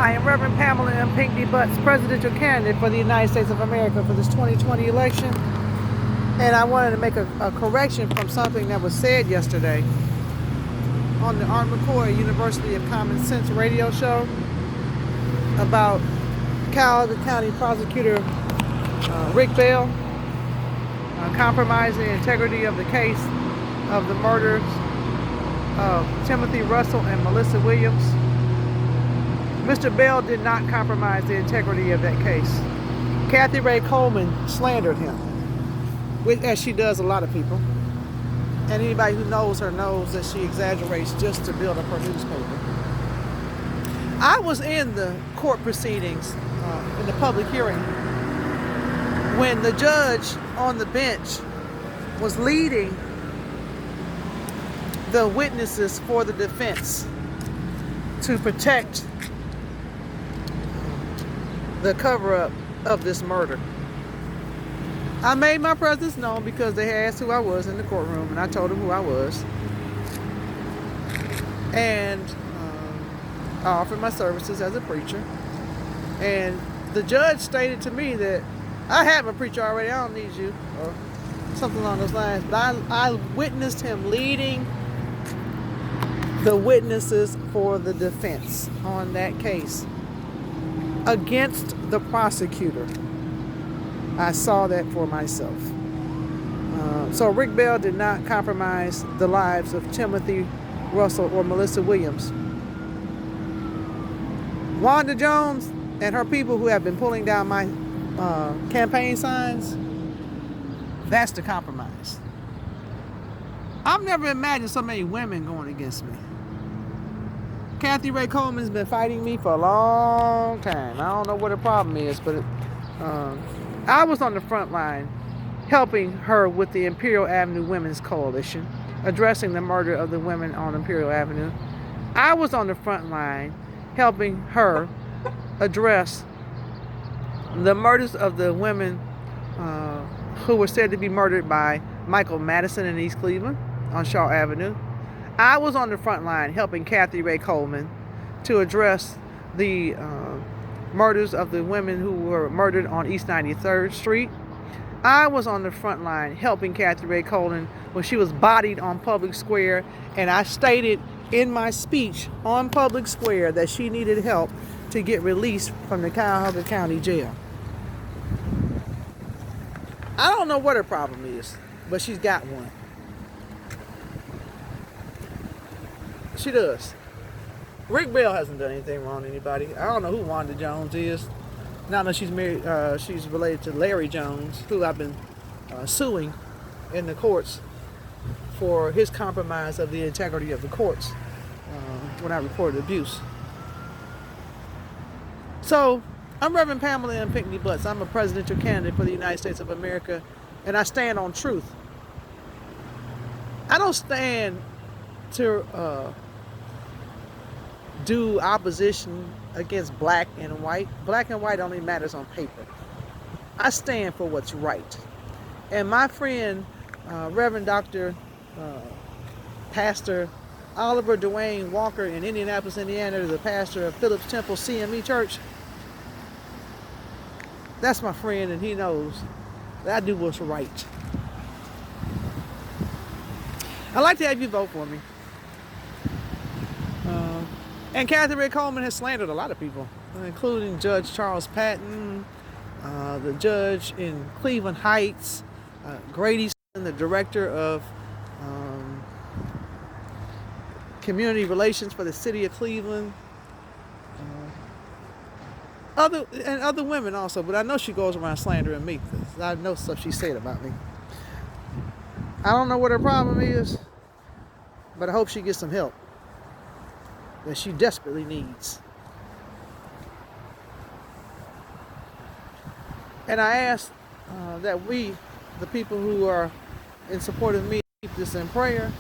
Hi, I'm Reverend Pamela M. Pinckney Butts, presidential candidate for the United States of America for this 2020 election. And I wanted to make a correction from something that was said yesterday on the Art McCoy University of Common Sense radio show about Cuyahoga County Prosecutor Rick Bell compromising the integrity of the case of the murders of Timothy Russell and Melissa Williams. Mr. Bell did not compromise the integrity of that case. Kathy Ray Coleman slandered him, as she does a lot of people. And anybody who knows her knows that she exaggerates just to build up her newspaper. I was in the court proceedings, in the public hearing, when the judge on the bench was leading the witnesses for the defense to protect the cover-up of this murder. I made my presence known because they asked who I was in the courtroom, and I told them who I was. And I offered my services as a preacher. And the judge stated to me that I have a preacher already, I don't need you, or something along those lines. But I witnessed him leading the witnesses for the defense on that case against the prosecutor. I saw that for myself. So Rick Bell did not compromise the lives of Timothy Russell or Melissa Williams. Wanda Jones and her people who have been pulling down my campaign signs, that's the compromise. I've never imagined so many women going against me. Kathy Ray Coleman's been fighting me for a long time. I don't know what the problem is, but I was on the front line helping her with the Imperial Avenue Women's Coalition, addressing the murder of the women on Imperial Avenue. I was on the front line helping her address the murders of the women who were said to be murdered by Michael Madison in East Cleveland on Shaw Avenue. I was on the front line helping Kathy Ray Coleman to address the murders of the women who were murdered on East 93rd Street. I was on the front line helping Kathy Ray Coleman when she was bodied on Public Square, and I stated in my speech on Public Square that she needed help to get released from the Cuyahoga County Jail. I don't know what her problem is, but she's got one. She does. Rick Bell hasn't done anything wrong to anybody. I don't know who Wanda Jones is. Now that she's married, she's related to Larry Jones, who I've been suing in the courts for his compromise of the integrity of the courts when I reported abuse. So, I'm Reverend Pamela M. Pinckney Butts. I'm a presidential candidate for the United States of America, and I stand on truth. I don't stand to do opposition against black and white. Black and white only matters on paper. I stand for what's right. And my friend, Reverend Dr. Pastor Oliver Dwayne Walker in Indianapolis, Indiana, the pastor of Phillips Temple CME Church, that's my friend, and he knows that I do what's right. I'd like to have you vote for me. And Kathy Ray Coleman has slandered a lot of people, including Judge Charles Patton, the judge in Cleveland Heights, Grady, the director of community relations for the city of Cleveland, other women also. But I know she goes around slandering me because I know stuff she said about me. I don't know what her problem is, but I hope she gets some help that she desperately needs. And I ask that we, the people who are in support of me, keep this in prayer.